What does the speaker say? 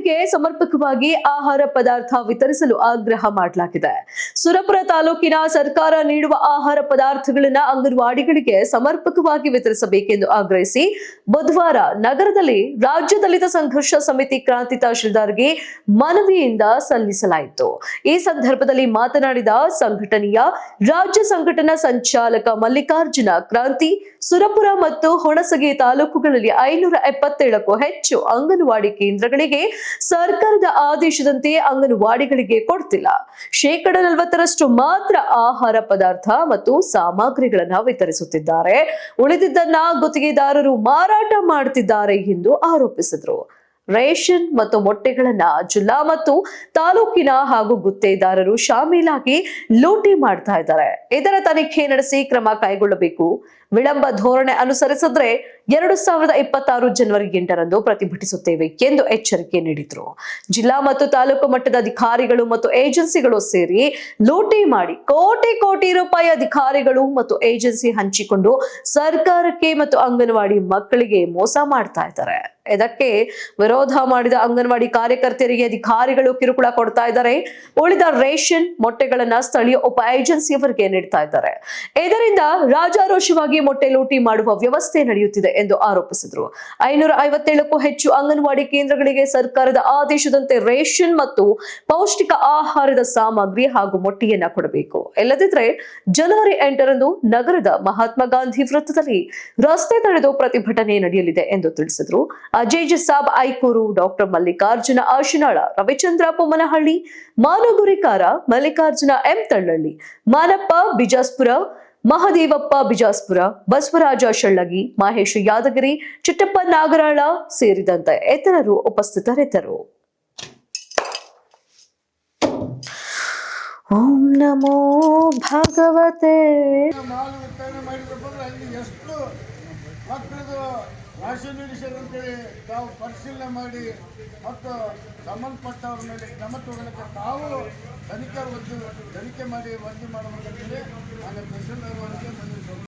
ಮಕ್ಕಳಿಗೆ ಸಮರ್ಪಕವಾಗಿ ಆಹಾರ ಪದಾರ್ಥ ವಿತರಿಸಲು ಆಗ್ರಹ ಮಾಡಲಾಗಿದೆ. ಸುರಪುರ ತಾಲೂಕಿನ ಸರ್ಕಾರ ನೀಡುವ ಆಹಾರ ಪದಾರ್ಥಗಳನ್ನು ಅಂಗನವಾಡಿಗಳಿಗೆ ಸಮರ್ಪಕವಾಗಿ ವಿತರಿಸಬೇಕೆಂದು ಆಗ್ರಹಿಸಿ ಬುಧವಾರ ನಗರದಲ್ಲಿ ರಾಜ್ಯ ದಲಿತ ಸಂಘರ್ಷ ಸಮಿತಿ ಕ್ರಾಂತಿ ತಹಶೀಲ್ದಾರ್ಗೆ ಮನವಿಯಿಂದ ಸಲ್ಲಿಸಲಾಯಿತು. ಈ ಸಂದರ್ಭದಲ್ಲಿ ಮಾತನಾಡಿದ ಸಂಘಟನೆಯ ರಾಜ್ಯ ಸಂಘಟನಾ ಸಂಚಾಲಕ ಮಲ್ಲಿಕಾರ್ಜುನ, ಕ್ರಾಂತಿ ಸುರಪುರ ಮತ್ತು ಹುಣಸಗಿ ತಾಲೂಕುಗಳಲ್ಲಿ 577ಕ್ಕೂ ಹೆಚ್ಚು ಅಂಗನವಾಡಿ ಕೇಂದ್ರಗಳಿಗೆ ಸರ್ಕಾರದ ಆದೇಶದಂತೆ ಅಂಗನವಾಡಿಗಳಿಗೆ ಕೊಡ್ತಿಲ್ಲ. 40% ಮಾತ್ರ ಆಹಾರ ಪದಾರ್ಥ ಮತ್ತು ಸಾಮಗ್ರಿಗಳನ್ನು ವಿತರಿಸುತ್ತಿದ್ದಾರೆ. ಉಳಿದಿದ್ದನ್ನ ಗುತ್ತಿಗೆದಾರರು ಮಾರಾಟ ಮಾಡುತ್ತಿದ್ದಾರೆ ಎಂದು ಆರೋಪಿಸಿದರು. ರೇಷನ್ ಮತ್ತು ಮೊಟ್ಟೆಗಳನ್ನ ಜಿಲ್ಲಾ ಮತ್ತು ತಾಲೂಕಿನ ಹಾಗೂ ಗುತ್ತೇದಾರರು ಶಾಮೀಲಾಗಿ ಲೂಟಿ ಮಾಡ್ತಾ ಇದ್ದಾರೆ. ಇದರ ತನಿಖೆ ನಡೆಸಿ ಕ್ರಮ ಕೈಗೊಳ್ಳಬೇಕು. ವಿಳಂಬ ಧೋರಣೆ ಅನುಸರಿಸಿದ್ರೆ 2026 ಜನವರಿ 8ರಂದು ಪ್ರತಿಭಟಿಸುತ್ತೇವೆ ಎಂದು ಎಚ್ಚರಿಕೆ ನೀಡಿದರು. ಜಿಲ್ಲಾ ಮತ್ತು ತಾಲೂಕು ಮಟ್ಟದ ಅಧಿಕಾರಿಗಳು ಮತ್ತು ಏಜೆನ್ಸಿಗಳು ಸೇರಿ ಲೂಟಿ ಮಾಡಿ ಕೋಟಿ ರೂಪಾಯಿ ಅಧಿಕಾರಿಗಳು ಮತ್ತು ಏಜೆನ್ಸಿ ಹಂಚಿಕೊಂಡು ಸರ್ಕಾರಕ್ಕೆ ಮತ್ತು ಅಂಗನವಾಡಿ ಮಕ್ಕಳಿಗೆ ಮೋಸ ಮಾಡ್ತಾ ಇದ್ದಾರೆ. ಇದಕ್ಕೆ ವಿರೋಧ ಮಾಡಿದ ಅಂಗನವಾಡಿ ಕಾರ್ಯಕರ್ತೆಯರಿಗೆ ಅಧಿಕಾರಿಗಳು ಕಿರುಕುಳ ಕೊಡ್ತಾ ಇದ್ದಾರೆ. ಉಳಿದ ರೇಷನ್ ಮೊಟ್ಟೆಗಳನ್ನ ಸ್ಥಳೀಯ ಉಪ ಏಜೆನ್ಸಿಯವರಿಗೆ ನೀಡ್ತಾ ಇದ್ದಾರೆ. ಇದರಿಂದ ರಾಜಾರೋಷವಾಗಿ ಮೊಟ್ಟೆ ಲೂಟಿ ಮಾಡುವ ವ್ಯವಸ್ಥೆ ನಡೆಯುತ್ತಿದೆ ಎಂದು ಆರೋಪಿಸಿದರು. 557ಕ್ಕೂ ಹೆಚ್ಚು ಅಂಗನವಾಡಿ ಕೇಂದ್ರಗಳಿಗೆ ಸರ್ಕಾರದ ಆದೇಶದಂತೆ ರೇಷನ್ ಮತ್ತು ಪೌಷ್ಟಿಕ ಆಹಾರದ ಸಾಮಗ್ರಿ ಹಾಗೂ ಮೊಟ್ಟೆಯನ್ನ ಕೊಡಬೇಕು. ಇಲ್ಲದಿದ್ದರೆ ಜನವರಿ 8ರಂದು ನಗರದ ಮಹಾತ್ಮ ಗಾಂಧಿ ವೃತ್ತದಲ್ಲಿ ರಸ್ತೆ ತಡೆದು ಪ್ರತಿಭಟನೆ ನಡೆಯಲಿದೆ ಎಂದು ತಿಳಿಸಿದರು. ಅಜಯ್ ಜಿಸಾಬ್ ಐಕೂರು, ಡಾಕ್ಟರ್ ಮಲ್ಲಿಕಾರ್ಜುನ ಆಶಿನಾಳ, ರವಿಚಂದ್ರ ಪೊಮ್ಮನಹಳ್ಳಿ, ಮಾನುಗುರಿಕಾರ, ಮಲ್ಲಿಕಾರ್ಜುನ ಎಂ ತಳ್ಳಳ್ಳಿ, ಮಾನಪ್ಪ ಬಿಜಾಸ್ಪುರ, ಮಹದೇವಪ್ಪ ಬಿಜಾಸ್ಪುರ, ಬಸವರಾಜ ಶಳ್ಳಗಿ, ಮಹೇಶ್ ಯಾದಗಿರಿ, ಚಿಟ್ಟಪ್ಪ ನಾಗರಾಳ ಸೇರಿದಂತೆ ಇತರರು ಉಪಸ್ಥಿತರಿದ್ದರು. ಓಂ ನಮೋ ಭಗವತೆ. ರಾಶಿ ಅಂತೇಳಿ ತಾವು ಪರಿಶೀಲನೆ ಮಾಡಿ ಮತ್ತು ಸಂಬಂಧಪಟ್ಟವ್ರ ಮೇಲೆ ಕ್ರಮ ತಗೊಳ್ಳಕ್ಕೆ ತಾವು ತನಿಖೆ ಮಾಡಿ ವರದಿ ಮಾಡಬೇಕಂತೇಳಿ ನಾನು ತಹಶೀಲ್ದಾರ್ ಅವರಿಗೆ ಮನವಿ